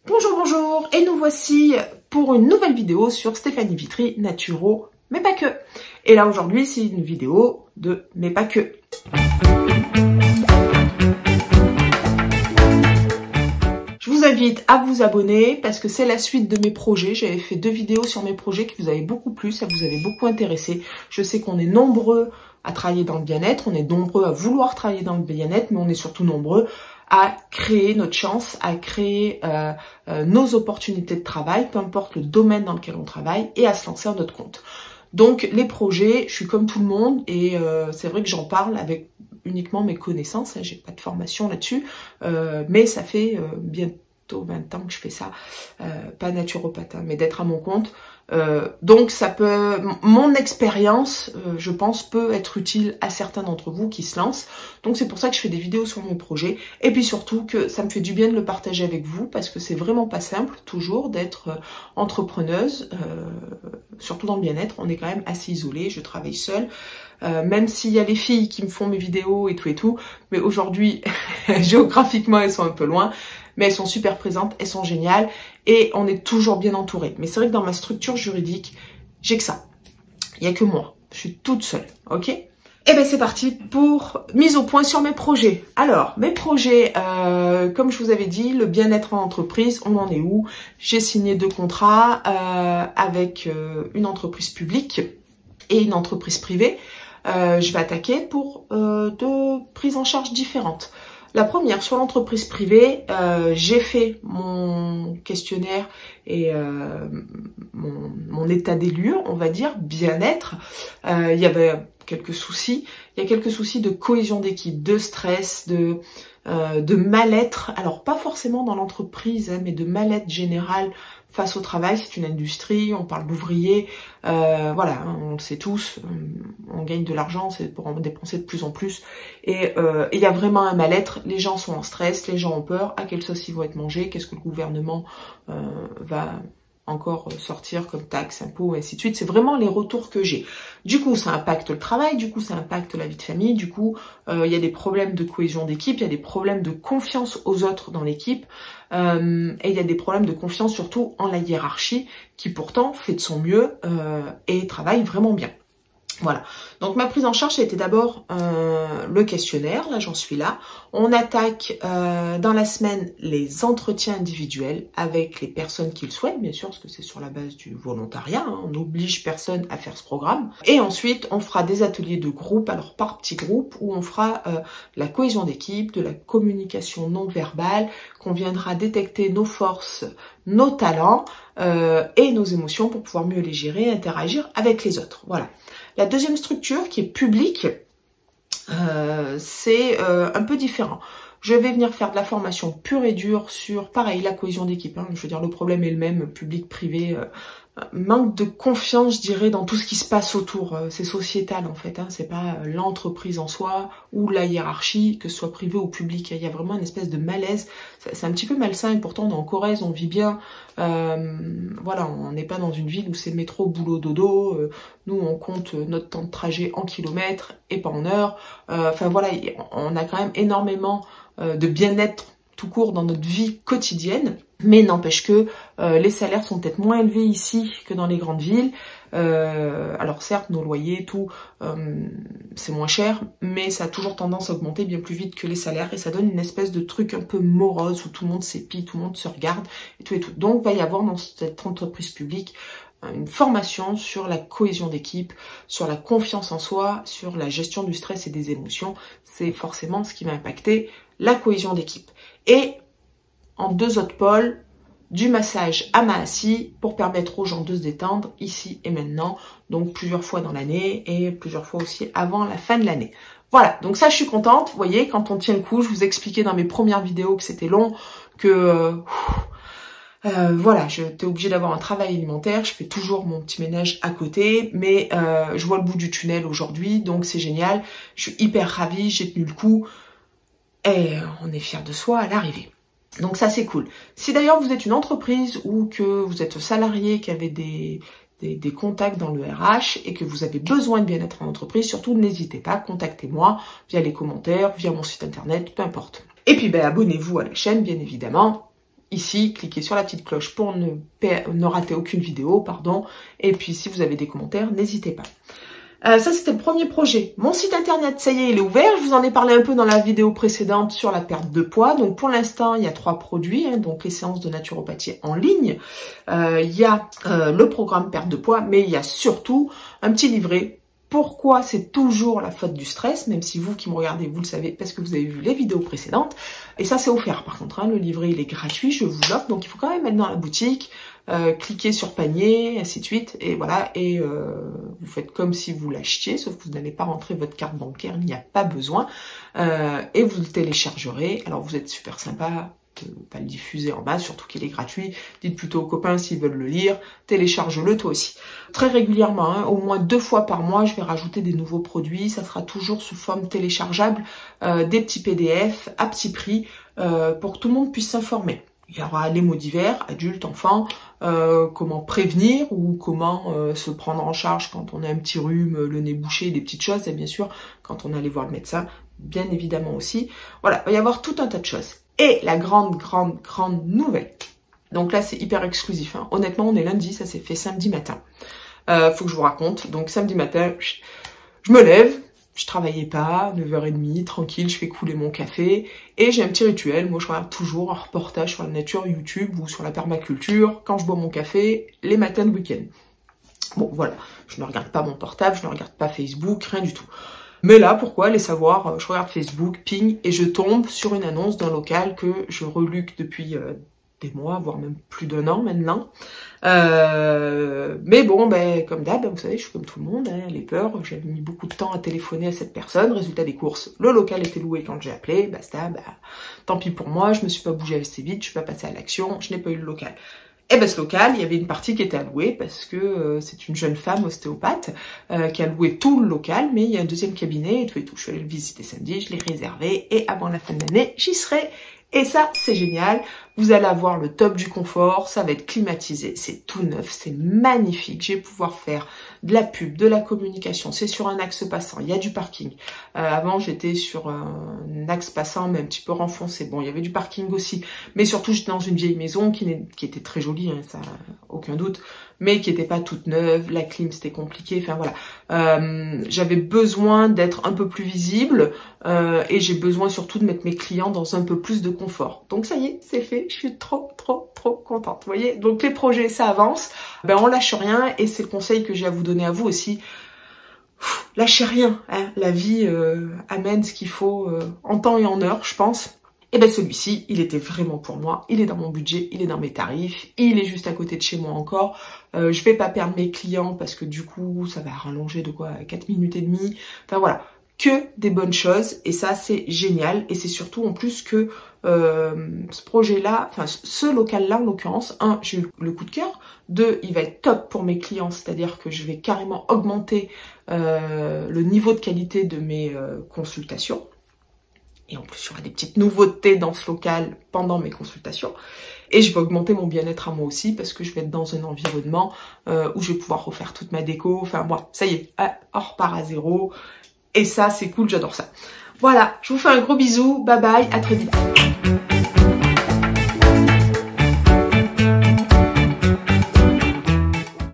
Bonjour, bonjour, et nous voici pour une nouvelle vidéo sur Stéphanie Vitry, Naturo, mais pas que. Et là aujourd'hui, c'est une vidéo de mais pas que. Je vous invite à vous abonner parce que c'est la suite de mes projets. J'avais fait 2 vidéos sur mes projets qui vous avaient beaucoup plu, ça vous avait beaucoup intéressé. Je sais qu'on est nombreux à travailler dans le bien-être, on est nombreux à vouloir travailler dans le bien-être, mais on est surtout nombreux à créer notre chance, à créer nos opportunités de travail, peu importe le domaine dans lequel on travaille, et à se lancer à notre compte. Donc les projets, je suis comme tout le monde, et c'est vrai que j'en parle avec uniquement mes connaissances, hein, j'ai pas de formation là-dessus, mais ça fait bientôt 20 ans que je fais ça, pas naturopathe, hein, mais d'être à mon compte. Donc ça peut, mon expérience, je pense, peut être utile à certains d'entre vous qui se lancent. Donc c'est pour ça que je fais des vidéos sur mes projets. Et puis surtout que ça me fait du bien de le partager avec vous parce que c'est vraiment pas simple toujours d'être entrepreneuse, surtout dans le bien-être. On est quand même assez isolé. Je travaille seule. Même s'il y a les filles qui me font mes vidéos et tout, mais aujourd'hui, géographiquement, elles sont un peu loin, mais elles sont super présentes, elles sont géniales, et on est toujours bien entouré. Mais c'est vrai que dans ma structure juridique, j'ai que ça. Il n'y a que moi. Je suis toute seule, ok ? Et ben c'est parti pour mise au point sur mes projets. Alors, mes projets, comme je vous avais dit, le bien-être en entreprise, on en est où ? J'ai signé 2 contrats avec une entreprise publique et une entreprise privée. Je vais attaquer pour 2 prises en charge différentes. La première, sur l'entreprise privée, j'ai fait mon questionnaire et mon état des lieux, on va dire, bien-être. Il y avait quelques soucis. Il y a quelques soucis de cohésion d'équipe, de stress, de mal-être. Alors, pas forcément dans l'entreprise, hein, mais de mal-être général face au travail. C'est une industrie, on parle d'ouvriers, voilà, hein, on le sait tous, on gagne de l'argent, c'est pour en dépenser de plus en plus, et il y a vraiment un mal-être, les gens sont en stress, les gens ont peur, à quelle sauce ils vont être mangés, qu'est-ce que le gouvernement va encore sortir comme taxes, impôts, et ainsi de suite. C'est vraiment les retours que j'ai. Du coup, ça impacte le travail, du coup, ça impacte la vie de famille, du coup, il y a des problèmes de cohésion d'équipe, il y a des problèmes de confiance aux autres dans l'équipe, et il y a des problèmes de confiance surtout en la hiérarchie, qui pourtant fait de son mieux et travaille vraiment bien. Voilà, donc ma prise en charge, ça a été d'abord le questionnaire, là j'en suis là. On attaque dans la semaine les entretiens individuels avec les personnes qui le souhaitent, bien sûr, parce que c'est sur la base du volontariat, hein, on n'oblige personne à faire ce programme. Et ensuite, on fera des ateliers de groupe, alors par petits groupes, où on fera la cohésion d'équipe, de la communication non verbale, qu'on viendra détecter nos forces, nos talents et nos émotions pour pouvoir mieux les gérer et interagir avec les autres. Voilà. La deuxième structure qui est publique, c'est un peu différent. Je vais venir faire de la formation pure et dure sur, pareil, la cohésion d'équipe. Hein. Je veux dire, le problème est le même, public-privé. Manque de confiance, je dirais, dans tout ce qui se passe autour. C'est sociétal, en fait. Hein. C'est pas l'entreprise en soi ou la hiérarchie, que ce soit privé ou public. Il y a vraiment une espèce de malaise. C'est un petit peu malsain, et pourtant, on est en Corrèze, on vit bien. Voilà, on n'est pas dans une ville où c'est métro, boulot, dodo. Nous, on compte notre temps de trajet en kilomètres et pas en heures. Enfin, voilà, on a quand même énormément de bien-être tout court dans notre vie quotidienne, mais n'empêche que les salaires sont peut-être moins élevés ici que dans les grandes villes. Alors certes, nos loyers, tout, c'est moins cher, mais ça a toujours tendance à augmenter bien plus vite que les salaires, et ça donne une espèce de truc un peu morose où tout le monde s'épie, tout le monde se regarde, et tout et tout. Donc, va y avoir dans cette entreprise publique une formation sur la cohésion d'équipe, sur la confiance en soi, sur la gestion du stress et des émotions. C'est forcément ce qui va impacter la cohésion d'équipe. Et en 2 autres pôles, du massage à main assis pour permettre aux gens de se détendre ici et maintenant, donc plusieurs fois dans l'année et plusieurs fois aussi avant la fin de l'année. Voilà, donc ça je suis contente. Vous voyez, quand on tient le coup, je vous expliquais dans mes premières vidéos que c'était long, que voilà, j'étais obligée d'avoir un travail alimentaire, je fais toujours mon petit ménage à côté, mais je vois le bout du tunnel aujourd'hui, donc c'est génial. Je suis hyper ravie, j'ai tenu le coup, et on est fiers de soi à l'arrivée. Donc ça c'est cool. Si d'ailleurs vous êtes une entreprise ou que vous êtes salarié qui avait des contacts dans le RH et que vous avez besoin de bien-être en entreprise, surtout n'hésitez pas, contactez-moi via les commentaires, via mon site internet, peu importe. Et puis abonnez-vous à la chaîne bien évidemment. ici, cliquez sur la petite cloche pour ne rater aucune vidéo, pardon. Et puis si vous avez des commentaires, n'hésitez pas. Ça, c'était le premier projet. Mon site internet, ça y est, il est ouvert. Je vous en ai parlé un peu dans la vidéo précédente sur la perte de poids. Donc, pour l'instant, il y a 3 produits. Donc, les séances de naturopathie en ligne. Il y a le programme perte de poids, mais il y a surtout un petit livret. Pourquoi c'est toujours la faute du stress, même si vous qui me regardez, vous le savez, parce que vous avez vu les vidéos précédentes. Et ça, c'est offert par contre. Hein, le livret, il est gratuit, je vous l'offre. Donc, il faut quand même être dans la boutique. Cliquez sur panier, ainsi de suite, et voilà, et vous faites comme si vous l'achetiez, sauf que vous n'allez pas rentrer votre carte bancaire, il n'y a pas besoin, et vous le téléchargerez. Alors vous êtes super sympa de pas le diffuser en bas, surtout qu'il est gratuit, dites plutôt aux copains s'ils veulent le lire, télécharge-le toi aussi. Très régulièrement, hein, au moins 2 fois par mois, je vais rajouter des nouveaux produits, ça sera toujours sous forme téléchargeable, des petits PDF à petit prix, pour que tout le monde puisse s'informer. Il y aura les mots divers, adultes, enfants, comment prévenir ou comment se prendre en charge quand on a un petit rhume, le nez bouché, des petites choses, et bien sûr, quand on allait voir le médecin, bien évidemment aussi. Voilà, il va y avoir tout un tas de choses. Et la grande nouvelle, donc là c'est hyper exclusif, hein. Honnêtement on est lundi, ça s'est fait samedi matin. Faut que je vous raconte, donc samedi matin, je me lève, je travaillais pas, 9h30, tranquille, je fais couler mon café, et j'ai un petit rituel, moi je regarde toujours un reportage sur la nature YouTube ou sur la permaculture, quand je bois mon café, les matins de week-end. Bon voilà, je ne regarde pas mon portable, je ne regarde pas Facebook, rien du tout. Mais là, pourquoi aller savoir, je regarde Facebook, ping, et je tombe sur une annonce d'un local que je reluque depuis des mois, voire même plus d'1 an maintenant. Mais bon, ben, comme d'hab, vous savez, je suis comme tout le monde, hein, les peurs, j'avais mis beaucoup de temps à téléphoner à cette personne, résultat des courses, le local était loué quand j'ai appelé, basta, bah, tant pis pour moi, je me suis pas bougée assez vite, je suis pas passée à l'action, je n'ai pas eu le local. Et ben ce local, il y avait une partie qui était allouée parce que c'est une jeune femme ostéopathe qui a loué tout le local, mais il y a un deuxième cabinet et tout et tout. Je suis allée le visiter samedi, je l'ai réservé et avant la fin de l'année, j'y serai. Et ça, c'est génial. Vous allez avoir le top du confort, ça va être climatisé, c'est tout neuf, c'est magnifique. Je vais pouvoir faire de la pub, de la communication. C'est sur un axe passant, il y a du parking. Avant, j'étais sur un axe passant, mais un petit peu renfoncé. Bon, il y avait du parking aussi, mais surtout, j'étais dans une vieille maison qui était très jolie, hein, ça, aucun doute, mais qui n'était pas toute neuve. La clim, c'était compliqué. Enfin voilà, j'avais besoin d'être un peu plus visible et j'ai besoin surtout de mettre mes clients dans un peu plus de confort. Donc ça y est, c'est fait. Je suis trop contente. Vous voyez, donc les projets, ça avance. Ben on lâche rien et c'est le conseil que j'ai à vous donner à vous aussi. Lâchez rien. Hein. La vie amène ce qu'il faut en temps et en heure, je pense. Et ben celui-ci, il était vraiment pour moi. Il est dans mon budget, il est dans mes tarifs. Il est juste à côté de chez moi encore. Je vais pas perdre mes clients parce que du coup, ça va rallonger de quoi 4 minutes et demie. Enfin voilà. Que des bonnes choses et ça c'est génial et c'est surtout en plus que ce projet-là, enfin ce local-là en l'occurrence, 1, j'ai eu le coup de cœur, 2, il va être top pour mes clients, c'est-à-dire que je vais carrément augmenter le niveau de qualité de mes consultations et en plus il y aura des petites nouveautés dans ce local pendant mes consultations et je vais augmenter mon bien-être à moi aussi parce que je vais être dans un environnement où je vais pouvoir refaire toute ma déco, enfin moi, ça y est, on repart à zéro. Et ça, c'est cool, j'adore ça. Voilà, je vous fais un gros bisou, bye bye, à très vite.